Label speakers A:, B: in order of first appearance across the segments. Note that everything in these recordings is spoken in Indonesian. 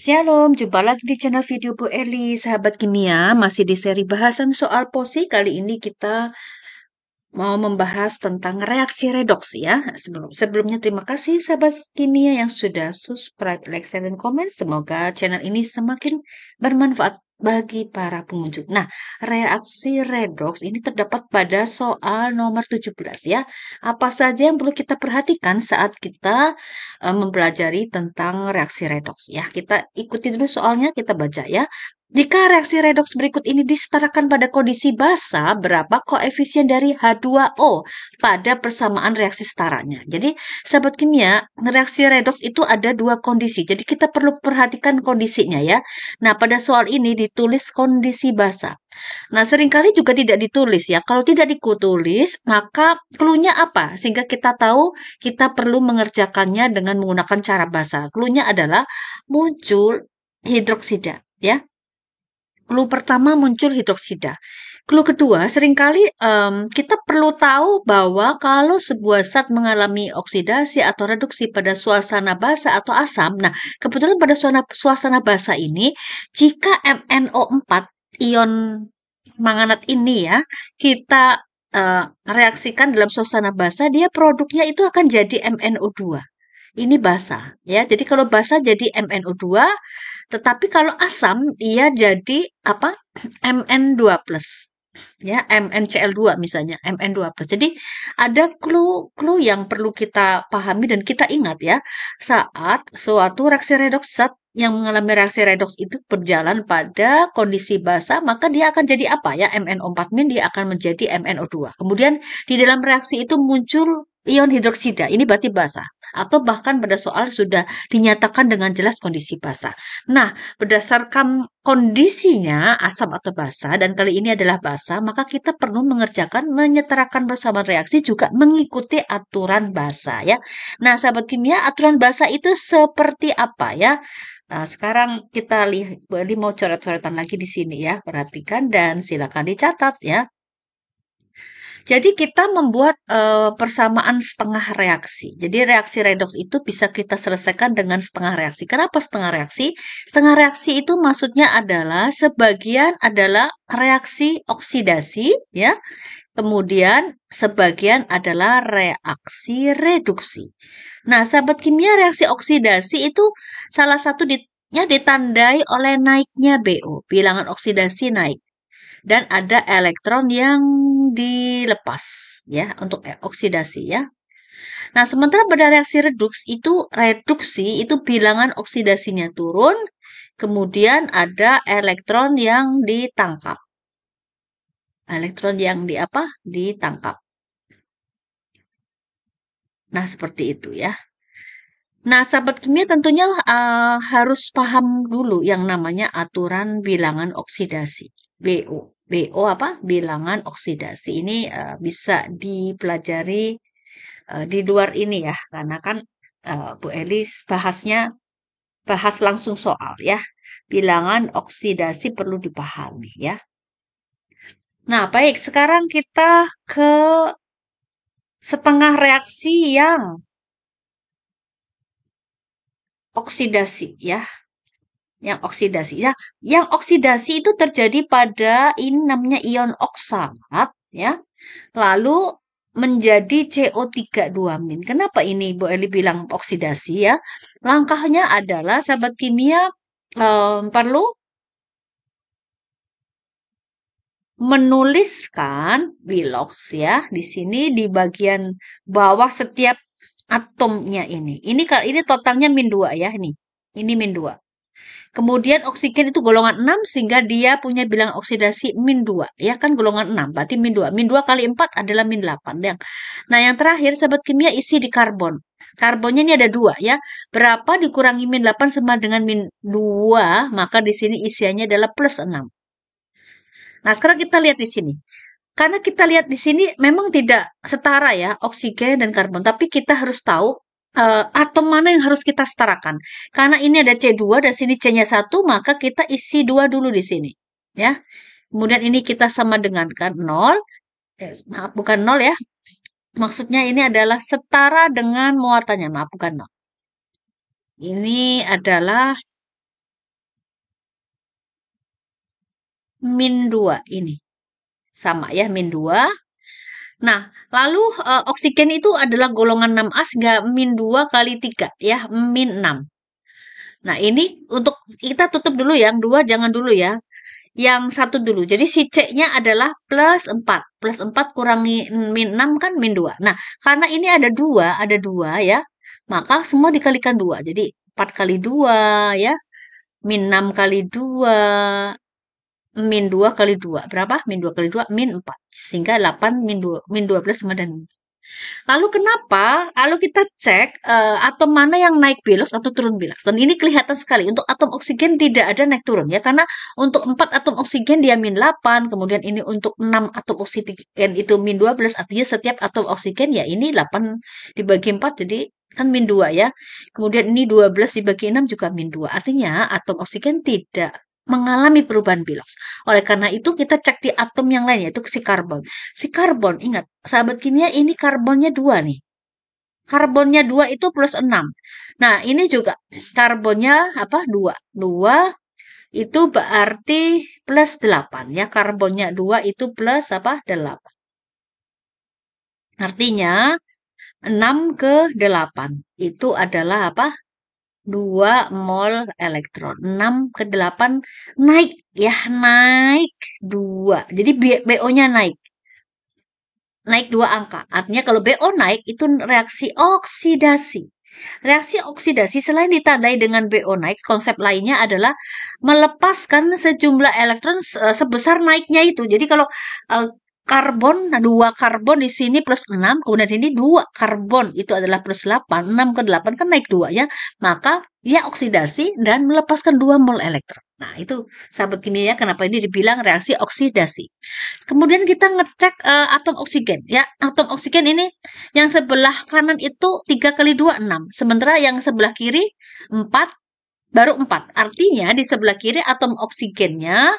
A: Shalom, jumpa lagi di channel video Bu Eli, sahabat kimia, masih di seri bahasan soal POSI. Kali ini kita mau membahas tentang reaksi redoks ya. Sebelumnya terima kasih sahabat kimia yang sudah subscribe, like, share, dan komen. Semoga channel ini semakin bermanfaat bagi para pengunjung. Nah, reaksi redoks ini terdapat pada soal nomor 17 ya. Apa saja yang perlu kita perhatikan saat kita mempelajari tentang reaksi redoks ya. Kita ikuti dulu soalnya, kita baca ya. Jika reaksi redoks berikut ini disetarakan pada kondisi basa, berapa koefisien dari H2O pada persamaan reaksi setaranya? Jadi, sahabat kimia, reaksi redoks itu ada dua kondisi. Jadi, kita perlu perhatikan kondisinya ya. Nah, pada soal ini ditulis kondisi basa. Nah, seringkali juga tidak ditulis ya. Kalau tidak ditulis, maka clue-nya apa? Sehingga kita tahu kita perlu mengerjakannya dengan menggunakan cara basa. Clue-nya adalah muncul hidroksida ya. Clue pertama muncul hidroksida. Clue kedua, seringkali kita perlu tahu bahwa kalau sebuah zat mengalami oksidasi atau reduksi pada suasana basa atau asam, nah kebetulan pada suasana basa ini, jika MnO4 ion manganat ini ya, kita reaksikan dalam suasana basa, dia produknya itu akan jadi MnO2. Ini basa ya. Jadi kalau basa jadi MnO2, tetapi kalau asam dia jadi apa? Mn2+. Ya, MnCl2 misalnya, Mn2+. Jadi ada clue-clue yang perlu kita pahami dan kita ingat ya. Saat suatu reaksi redoks zat yang mengalami reaksi redoks itu berjalan pada kondisi basa, maka dia akan jadi apa ya? MnO4- dia akan menjadi MnO2. Kemudian di dalam reaksi itu muncul ion hidroksida. Ini berarti basa. Atau bahkan pada soal sudah dinyatakan dengan jelas kondisi basa. Nah, berdasarkan kondisinya asam atau basa, dan kali ini adalah basa, maka kita perlu mengerjakan menyetarakan bersama reaksi juga mengikuti aturan basa ya. Nah, sahabat kimia, aturan basa itu seperti apa ya? Nah, sekarang kita lihat, Bu Eli mau coret-coretan lagi di sini ya. Perhatikan dan silakan dicatat ya. Jadi kita membuat persamaan setengah reaksi. Jadi reaksi redoks itu bisa kita selesaikan dengan setengah reaksi. Kenapa setengah reaksi? Setengah reaksi itu maksudnya adalah sebagian adalah reaksi oksidasi ya. Kemudian sebagian adalah reaksi reduksi. Nah, sahabat kimia, reaksi oksidasi itu salah satu ditandai oleh naiknya BO, bilangan oksidasi naik. Dan ada elektron yang dilepas ya untuk oksidasi ya. Nah, sementara pada reaksi reduksi itu bilangan oksidasinya turun, kemudian ada elektron yang ditangkap. Elektron yang ditangkap. Nah, seperti itu ya. Nah, sahabat kimia tentunya harus paham dulu yang namanya aturan bilangan oksidasi, BO. BO apa? Bilangan oksidasi. Ini bisa dipelajari di luar ini ya, karena kan Bu Elis bahas langsung soal ya. Bilangan oksidasi perlu dipahami ya. Nah, baik, sekarang kita ke setengah reaksi yang oksidasi ya. Yang oksidasi ya. Yang oksidasi itu terjadi pada ini namanya ion oksat ya. Lalu menjadi CO3 2-. Kenapa ini Bu Eli bilang oksidasi ya? Langkahnya adalah sahabat kimia perlu menuliskan bilox ya di sini di bagian bawah setiap atomnya ini. Ini totalnya -2 ya nih. Ini -2. Kemudian oksigen itu golongan 6 sehingga dia punya bilangan oksidasi -2. Ya kan golongan 6, berarti -2. -2 kali 4 adalah -8. Nah, yang terakhir sahabat kimia isi di karbon. Karbonnya ini ada 2 ya. Berapa dikurangi -8 sama dengan -2, maka di sini isiannya adalah +6. Nah, sekarang kita lihat di sini. Karena kita lihat di sini memang tidak setara ya oksigen dan karbon, tapi kita harus tahu atom mana yang harus kita setarakan. Karena ini ada C2 dan sini C-nya 1, maka kita isi 2 dulu di sini. Ya. Kemudian ini kita sama dengan kan 0. Maaf, bukan 0 ya. Maksudnya ini adalah setara dengan muatannya. Maaf, bukan 0. Ini adalah min 2 ini. Sama ya, min 2. Nah, lalu oksigen itu adalah golongan 6A sehingga min 2 kali 3 ya, min 6. Nah, ini untuk kita tutup dulu yang 2 jangan dulu ya. Yang satu dulu. Jadi si C-nya adalah plus 4. Plus 4 kurangi min 6 kan min 2. Nah, karena ini ada 2 ya. Maka semua dikalikan 2. Jadi 4 kali 2 ya. Min 6 kali 2. Min 2 kali 2. Berapa? Min 2 kali 2. Min 4. Sehingga 8 min 12 sama dan lalu kenapa? Lalu kita cek atom mana yang naik bilas atau turun bilas. Dan ini kelihatan sekali. Untuk atom oksigen tidak ada naik turun ya. Karena untuk 4 atom oksigen dia min 8. Kemudian ini untuk 6 atom oksigen itu min 12. Artinya setiap atom oksigen ya ini 8 dibagi 4. Jadi kan min 2 ya. Kemudian ini 12 dibagi 6 juga min 2. Artinya atom oksigen tidak mengalami perubahan bilas. Oleh karena itu kita cek di atom yang lain yaitu si karbon. Si karbon, ingat, sahabat kimia ini karbonnya 2 nih. Karbonnya 2 itu plus 6. Nah, ini juga karbonnya apa? 2. 2 itu berarti plus 8 ya. Karbonnya 2 itu plus apa? 8. Artinya 6 ke 8 itu adalah apa? 2 mol elektron. 6 ke 8 naik ya, naik 2. Jadi BO-nya naik. Naik 2 angka. Artinya kalau BO naik itu reaksi oksidasi. Reaksi oksidasi selain ditandai dengan BO naik, konsep lainnya adalah melepaskan sejumlah elektron sebesar naiknya itu. Jadi kalau karbon, nah 2 karbon di sini plus 6, kemudian ini 2 karbon itu adalah plus 8, 6 ke 8 kan naik 2 ya. Maka dia oksidasi dan melepaskan 2 mol elektron. Nah, itu sahabat kimia kenapa ini dibilang reaksi oksidasi. Kemudian kita ngecek atom oksigen ya. Atom oksigen ini yang sebelah kanan itu 3 kali 2 6. Sementara yang sebelah kiri 4 baru 4. Artinya di sebelah kiri atom oksigennya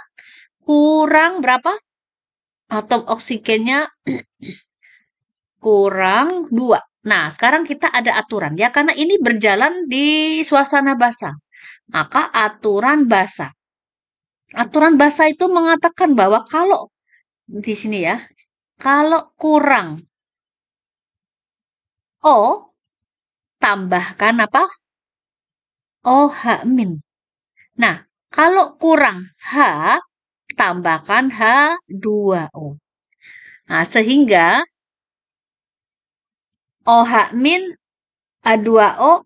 A: kurang berapa? Atom oksigennya kurang 2. Nah, sekarang kita ada aturan ya karena ini berjalan di suasana basah. Maka aturan basah. Aturan basah itu mengatakan bahwa kalau di sini ya, kalau kurang O, tambahkan apa? OH min. Nah, kalau kurang H, tambahkan H2O. Nah, sehingga OH min H2O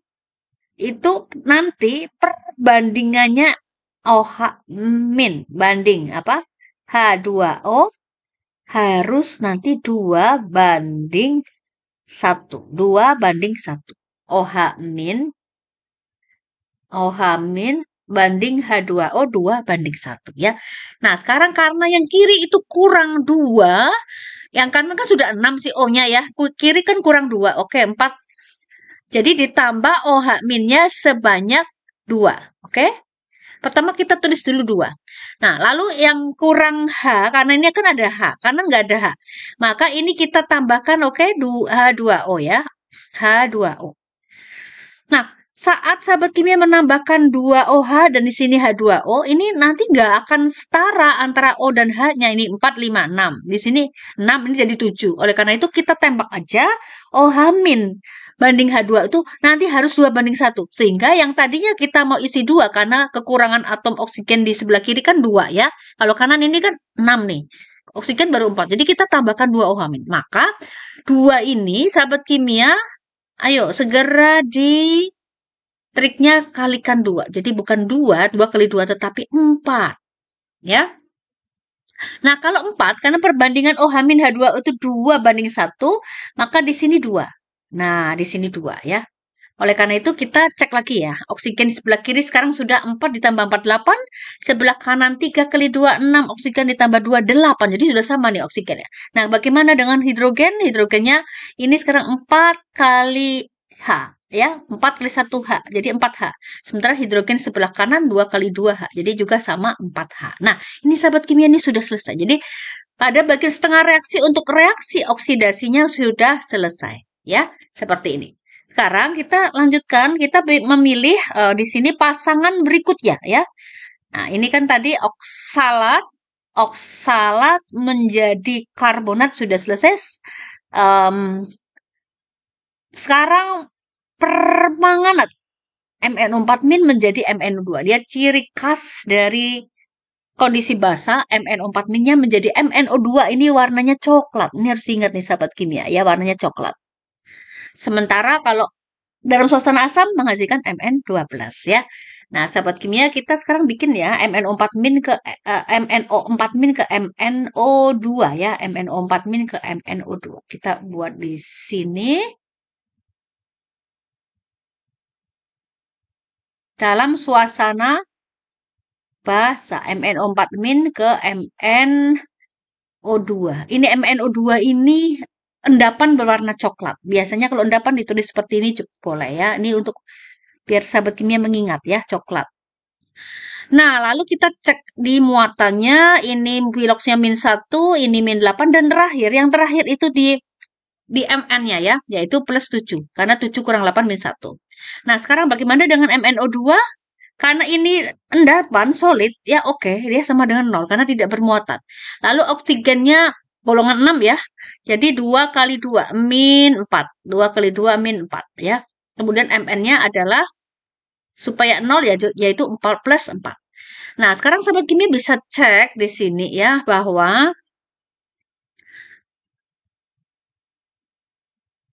A: itu nanti perbandingannya OH min banding apa? H2O harus nanti 2 banding 1. 2 banding 1. OH min banding H2O 2 banding 1 ya. Nah, sekarang karena yang kiri itu kurang 2, yang kanan kan sudah 6 si O-nya ya. Kiri kan kurang 2. Oke, 4. Jadi ditambah OH minnya sebanyak 2. Oke? Pertama kita tulis dulu 2. Nah, lalu yang kurang H, karena ini kan ada H, karena nggak ada H. Maka ini kita tambahkan, oke, H2O ya. H2O. Nah, saat sahabat kimia menambahkan 2OH dan di sini H2O, ini nanti nggak akan setara antara O dan H-nya. Ini 4, 5, 6. Di sini 6, ini jadi 7. Oleh karena itu kita tembak aja OH min banding H2 itu nanti harus 2 banding 1. Sehingga yang tadinya kita mau isi 2 karena kekurangan atom oksigen di sebelah kiri kan 2 ya. Kalau kanan ini kan 6 nih. Oksigen baru 4. Jadi kita tambahkan 2 OH min. Maka 2 ini sahabat kimia, ayo segera di triknya kalikan 2. Jadi bukan 2 kali 2 tetapi 4. Ya. Nah, kalau 4 karena perbandingan OH min H2O itu 2 banding 1, maka di sini 2. Nah, di sini 2 ya. Oleh karena itu kita cek lagi ya. Oksigen di sebelah kiri sekarang sudah 4 ditambah 4, 8. Sebelah kanan 3 kali 2, 6. Oksigen ditambah 2, 8. Jadi sudah sama nih oksigennya. Nah, bagaimana dengan hidrogen? Hidrogennya ini sekarang 4 kali H. Ya, 4 kali 1 H. Jadi 4 H. Sementara hidrogen sebelah kanan 2 kali 2 H. Jadi juga sama 4 H. Nah, ini sahabat kimia ini sudah selesai. Jadi pada bagian setengah reaksi untuk reaksi oksidasinya sudah selesai. Ya, seperti ini. Sekarang kita lanjutkan, kita memilih di sini pasangan berikutnya ya. Nah, ini kan tadi oksalat oksalat menjadi karbonat sudah selesai. Em, Sekarang permanganat MnO4- menjadi MnO2. Lihat ciri khas dari kondisi basa, MnO4-nya menjadi MnO2. Ini warnanya coklat. Ini harus ingat nih sahabat kimia ya, warnanya coklat. Sementara kalau dalam suasana asam menghasilkan Mn12 ya. Nah, sahabat kimia kita sekarang bikin ya MnO4- ke MnO4- ke MnO2 ya, MnO4- ke MnO2. Kita buat di sini dalam suasana basa MnO4- ke MnO2. Ini MnO2 ini endapan berwarna coklat. Biasanya kalau endapan ditulis seperti ini cukup boleh ya. Ini untuk biar sahabat kimia mengingat ya, coklat. Nah, lalu kita cek di muatannya, ini piloxnya -1, ini -8, dan yang terakhir itu di Mn-nya ya, yaitu +7, karena 7 kurang 8 -1. Nah, sekarang bagaimana dengan MnO2? Karena ini endapan solid, ya oke, dia sama dengan 0, karena tidak bermuatan. Lalu oksigennya golongan 6 ya, jadi 2 kali 2, -4. 2 kali 2, -4 ya. Kemudian Mn-nya adalah supaya 0 ya, yaitu 4 plus 4. Nah, sekarang sahabat kimia bisa cek di sini ya bahwa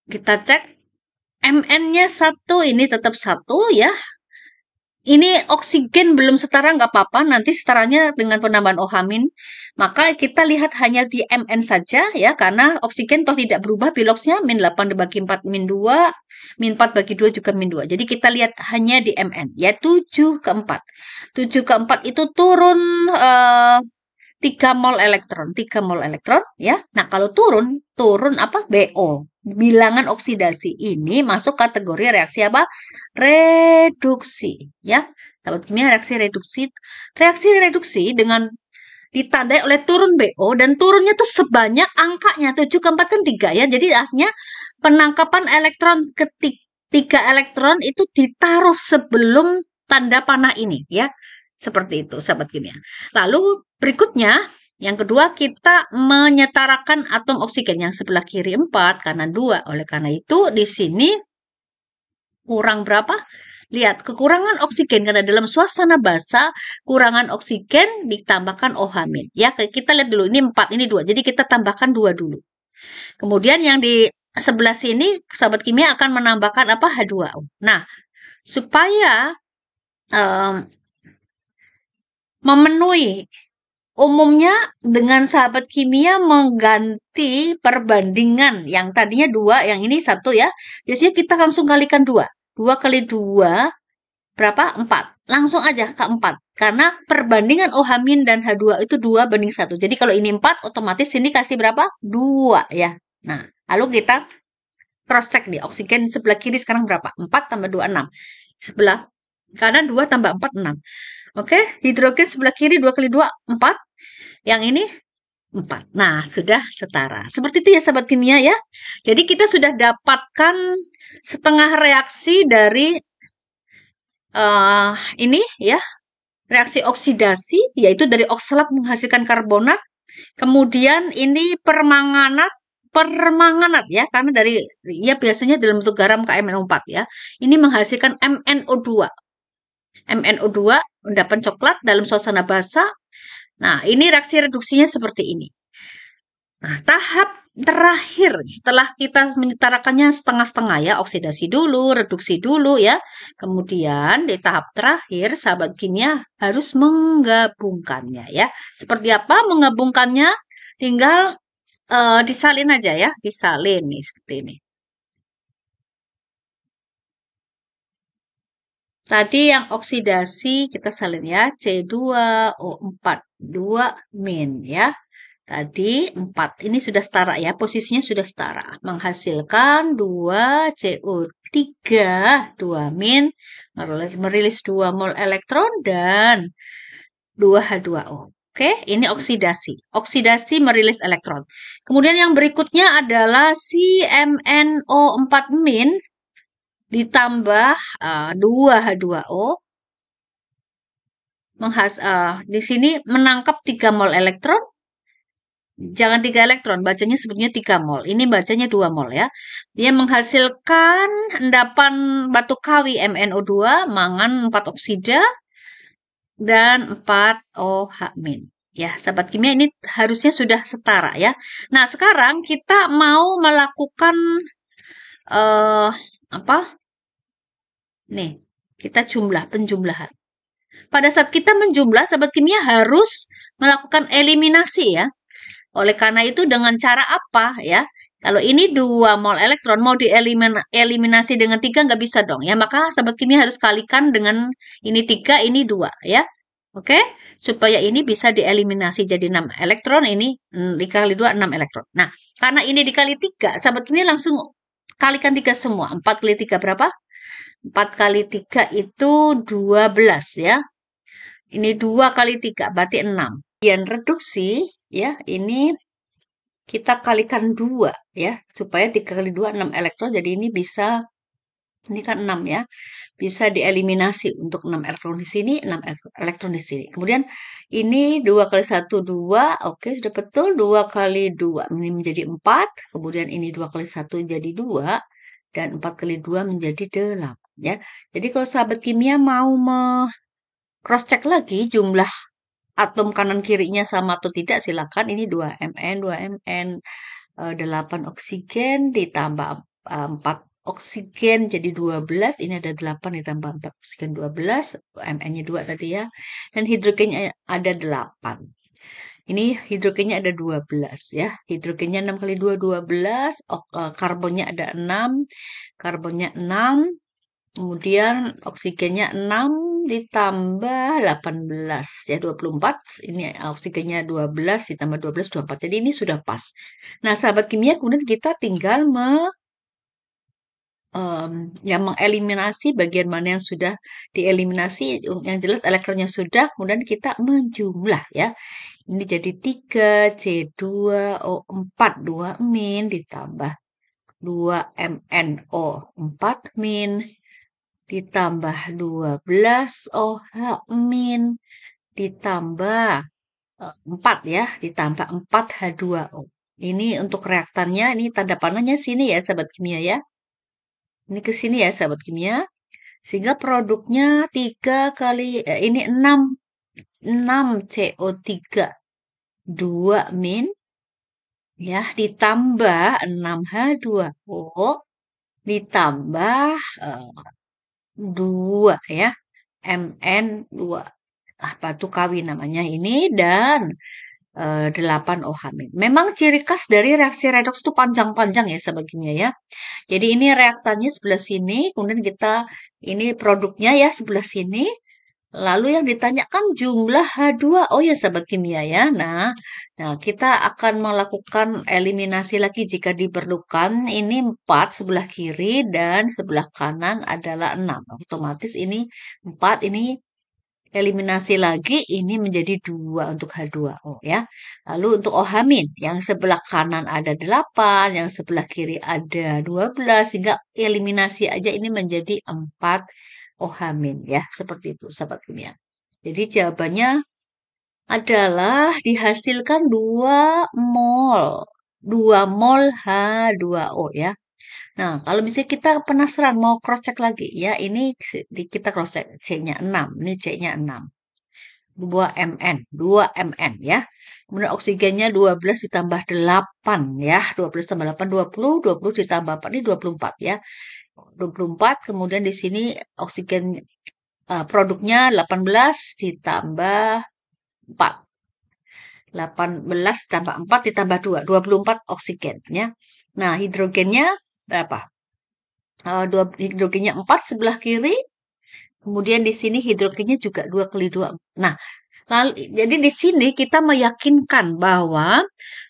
A: kita cek Mn-nya 1 ini tetap 1 ya. Ini oksigen belum setara nggak apa-apa, nanti setaranya dengan penambahan OH-. Maka kita lihat hanya di Mn saja ya, karena oksigen toh tidak berubah piloxnya, -8 dibagi 4, -2, -4 bagi 2 juga -2. Jadi kita lihat hanya di Mn, ya 7 ke 4. 7 ke 4 itu turun 3 mol elektron, 3 mol elektron ya. Nah, kalau turun apa? BO. Bilangan oksidasi ini masuk kategori reaksi apa? Reduksi ya. Sahabat kimia, reaksi reduksi dengan ditandai oleh turun BO, dan turunnya tuh sebanyak angkanya 7 ke 4 kan 3 ya. Jadi artinya penangkapan elektron 3 elektron itu ditaruh sebelum tanda panah ini ya. Seperti itu sahabat kimia. Lalu berikutnya yang kedua, kita menyetarakan atom oksigen yang sebelah kiri 4, kanan 2. Oleh karena itu di sini kurang berapa? Lihat, kekurangan oksigen karena dalam suasana basa, kurangan oksigen ditambahkan OH-. Ya, kita lihat dulu, ini 4, ini 2. Jadi kita tambahkan 2 dulu. Kemudian yang di sebelah sini, sahabat kimia akan menambahkan apa? H2O. Nah, supaya memenuhi, umumnya dengan sahabat kimia mengganti perbandingan yang tadinya 2, yang ini 1 ya. Biasanya kita langsung kalikan 2. 2 kali 2 berapa? 4. Langsung aja ke 4. Karena perbandingan OH- dan H2 itu 2 banding 1. Jadi kalau ini 4, otomatis sini kasih berapa? 2 ya. Nah, lalu kita cross check nih. Oksigen sebelah kiri sekarang berapa? 4 tambah 2, 6. Sebelah kanan 2 tambah 4, 6. Oke, hidrogen sebelah kiri 2 kali 2, 4. Yang ini 4. Nah, sudah setara. Seperti itu ya sahabat kimia ya. Jadi kita sudah dapatkan setengah reaksi dari ini ya, reaksi oksidasi, yaitu dari oksalat menghasilkan karbonat. Kemudian ini permanganat ya, karena dari ya biasanya dalam bentuk garam KMNO4 ya. Ini menghasilkan MnO2. MnO2 endapan coklat dalam suasana basa. Nah, ini reaksi reduksinya seperti ini. Nah, tahap terakhir setelah kita menyetarakannya setengah-setengah ya, oksidasi dulu, reduksi dulu ya. Kemudian di tahap terakhir sahabat kimia harus menggabungkannya ya. Seperti apa menggabungkannya? Tinggal disalin aja ya, disalin nih seperti ini. Tadi yang oksidasi kita salin ya, C2O4, 2- ya. Tadi 4, ini sudah setara ya, posisinya sudah setara. Menghasilkan 2CO3, 2- merilis 2 mol elektron dan 2H2O. Oke, ini oksidasi. Oksidasi merilis elektron. Kemudian yang berikutnya adalah si MnO4- ditambah 2H2O di sini menangkap 3 mol elektron. Jangan 3 elektron, bacanya sebetulnya 3 mol. Ini bacanya 2 mol ya. Dia menghasilkan endapan batu kawi MnO2, mangan 4 oksida, dan 4 OH-. Ya, sahabat kimia ini harusnya sudah setara ya. Nah, sekarang kita mau melakukan eh apa? Nih, kita penjumlahan. Pada saat kita menjumlah, sahabat kimia harus melakukan eliminasi ya. Oleh karena itu dengan cara apa ya? Kalau ini 2 mol elektron mau dieliminasi dengan 3 nggak bisa dong ya. Maka sahabat kimia harus kalikan dengan ini 3, ini 2 ya. Oke? Supaya ini bisa dieliminasi jadi 6 elektron, ini dikali 2 6 elektron. Nah, karena ini dikali 3, sahabat kimia langsung kalikan 3 semua. 4 kali 3 berapa? 4 kali 3 itu 12 ya. Ini 2 kali 3 berarti 6. Kemudian reduksi ya, ini kita kalikan 2 ya, supaya 3 kali 2 6 elektron, jadi ini bisa, ini kan 6 ya, bisa dieliminasi untuk 6 elektron di sini, 6 elektron di sini. Kemudian ini 2 kali 1 2, oke sudah betul, 2 kali 2 ini menjadi 4, kemudian ini 2 kali 1 jadi 2, dan 4 kali 2 menjadi 8 ya. Jadi kalau sahabat kimia mau cross check lagi jumlah atom kanan kirinya sama atau tidak, silakan. Ini 2Mn, 2Mn, 8 oksigen ditambah 4 oksigen jadi 12. Ini ada 8 ditambah 4 oksigen 12. Mn-nya 2 tadi ya. Dan hidrogennya ada 8. Ini hidrogennya ada 12 ya. Hidrogennya 6 kali 2 12. Karbonnya ada 6. Karbonnya 6. Kemudian oksigennya 6 ditambah 18 ya 24. Ini oksigennya 12 ditambah 12 24. Jadi ini sudah pas. Nah, sahabat kimia kemudian kita tinggal mengeliminasi bagian mana yang sudah dieliminasi. Yang jelas elektronnya sudah, kemudian kita menjumlah ya. Ini jadi 3 C2O4 2- ditambah 2 MnO4- ditambah 12 OH- ditambah 4 ya, ditambah 4 H2O. Ini untuk reaktannya, ini tanda panahnya sini ya sahabat kimia ya. Ini ke sini ya sahabat kimia. Sehingga produknya 3 kali, ini 6 CO3 2- ya, ditambah 6 H2O ditambah 2 ya, Mn2, batu kawi namanya ini, dan 8 OH-. Memang ciri khas dari reaksi redoks itu panjang-panjang ya sahabat kimia ya. Jadi ini reaktannya sebelah sini, kemudian kita ini produknya ya sebelah sini. Lalu yang ditanyakan jumlah H2O ya sahabat kimia ya. Nah, kita akan melakukan eliminasi lagi jika diperlukan. Ini 4 sebelah kiri dan sebelah kanan adalah 6. Otomatis ini 4, ini eliminasi lagi, ini menjadi 2 untuk H2O ya. Lalu untuk OH- yang sebelah kanan ada 8, yang sebelah kiri ada 12, sehingga eliminasi aja ini menjadi 4 OH- ya. Seperti itu sahabat kimia. Jadi jawabannya adalah dihasilkan 2 mol. 2 mol H2O ya. Nah, kalau misalnya kita penasaran mau cross check lagi ya, ini kita cross check C-nya 6, ini C-nya 6. 2 Mn ya. Kemudian oksigennya 12 ditambah 8 ya. 12 tambah 8 20, 20 ditambah 4 ini 24 ya. 24, kemudian di sini oksigen produknya 18 ditambah 4. 18 ditambah 4 ditambah 2, 24 oksigen ya. Nah, hidrogennya berapa? Hidrogennya 4 sebelah kiri. Kemudian di sini hidrogennya juga 2 kali 2. Nah, jadi di sini kita meyakinkan bahwa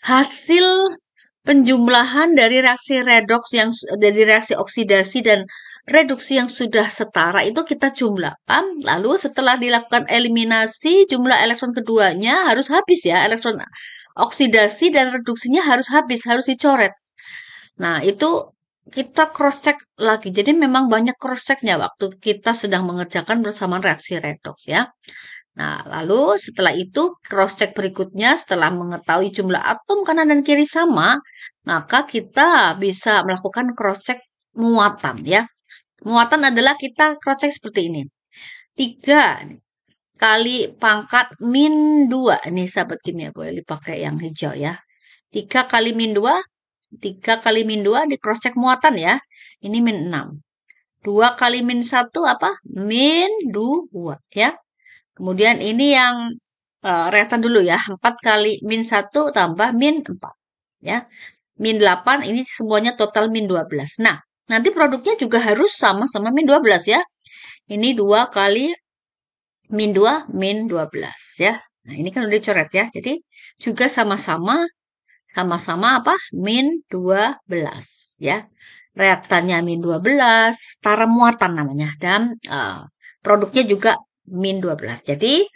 A: hasil penjumlahan dari reaksi redoks dari reaksi oksidasi dan reduksi yang sudah setara itu kita jumlahkan. Lalu setelah dilakukan eliminasi, jumlah elektron keduanya harus habis ya. Elektron oksidasi dan reduksinya harus habis, harus dicoret. Nah, itu kita cross check lagi. Jadi memang banyak cross checknya waktu kita sedang mengerjakan bersamaan reaksi redoks ya. Nah, lalu setelah itu cross check berikutnya setelah mengetahui jumlah atom kanan dan kiri sama, maka kita bisa melakukan cross check muatan ya. Muatan adalah kita cross check seperti ini. 3 kali pangkat min 2. Ini sahabat kimia boleh dipakai yang hijau ya. 3 kali min 2, 3 kali min 2 di cross check muatan ya. Ini min 6. 2 kali min 1 apa? Min 2 ya. Kemudian ini yang reaktan dulu ya. 4 kali min 1 tambah min 4 ya. Min 8 ini semuanya total min 12. Nah, nanti produknya juga harus sama-sama min 12 ya. Ini 2 kali min 2 min 12 ya. Nah, ini kan udah dicoret ya. Jadi juga sama-sama apa? Min 12 ya. Reaktannya min 12, setara muatan namanya dan produknya juga min 12. Jadi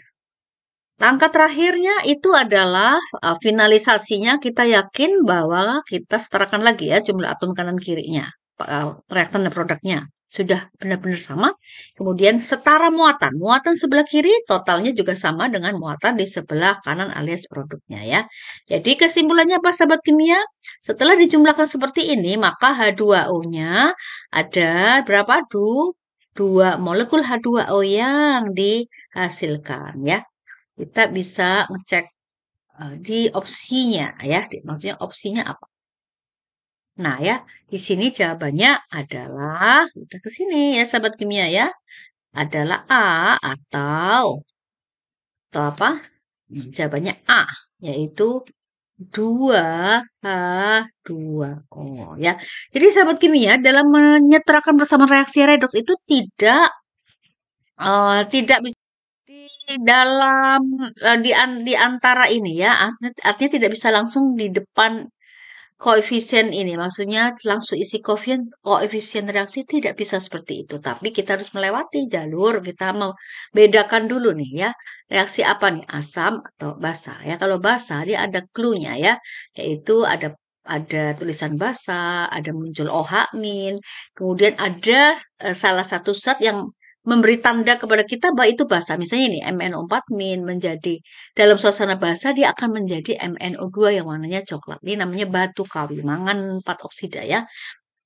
A: langkah terakhirnya itu adalah finalisasinya kita yakin bahwa kita setarakan lagi ya jumlah atom kanan kirinya. Reaktan dan produknya sudah benar-benar sama. Kemudian setara muatan. Muatan sebelah kiri totalnya juga sama dengan muatan di sebelah kanan alias produknya ya. Jadi kesimpulannya apa sahabat kimia? Setelah dijumlahkan seperti ini maka H2O-nya ada berapa? 2 molekul H2O yang dihasilkan ya. Kita bisa ngecek di opsinya ya, maksudnya opsinya apa. Nah ya, di sini jawabannya adalah, kita ke sini ya sahabat kimia ya, adalah A atau apa? Jawabannya A, yaitu 2H2O ya. Jadi sahabat kimia dalam menyetarakan bersama reaksi redoks itu tidak bisa di dalam di antara ini ya, artinya tidak bisa langsung di depan koefisien ini, maksudnya langsung isi koefisien reaksi tidak bisa seperti itu. Tapi kita harus melewati jalur, kita mau bedakan dulu nih ya, reaksi apa nih, asam atau basa ya. Kalau basa dia ada clue-nya ya, yaitu ada tulisan basa, ada muncul OH-, kemudian ada salah satu zat yang memberi tanda kepada kita bahwa itu basa. Misalnya ini MnO4- menjadi dalam suasana basa dia akan menjadi MnO2 yang warnanya coklat. Ini namanya batu kawi, mangan 4 oksida ya.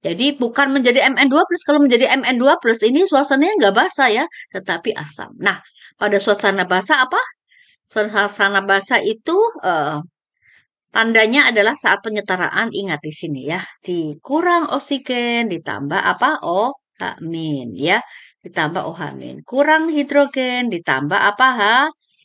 A: Jadi bukan menjadi Mn2+. Kalau menjadi Mn2+ ini suasananya nggak basa ya, tetapi asam. Nah, pada suasana basa apa? Suasana basa itu tandanya adalah saat penyetaraan, ingat di sini ya, dikurang oksigen ditambah apa? OH- ya. Ditambah OH-. Kurang hidrogen ditambah apa?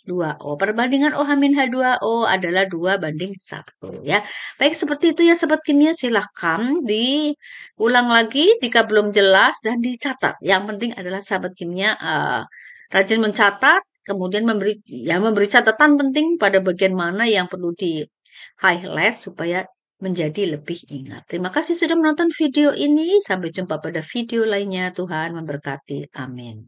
A: H2O. Perbandingan OH-H2O adalah 2:1 ya. Baik, seperti itu ya sobat kimia, silahkan diulang lagi jika belum jelas dan dicatat. Yang penting adalah sahabat kimia rajin mencatat, kemudian memberi catatan penting pada bagian mana yang perlu di highlight supaya menjadi lebih ingat. Terima kasih sudah menonton video ini. Sampai jumpa pada video lainnya. Tuhan memberkati. Amin.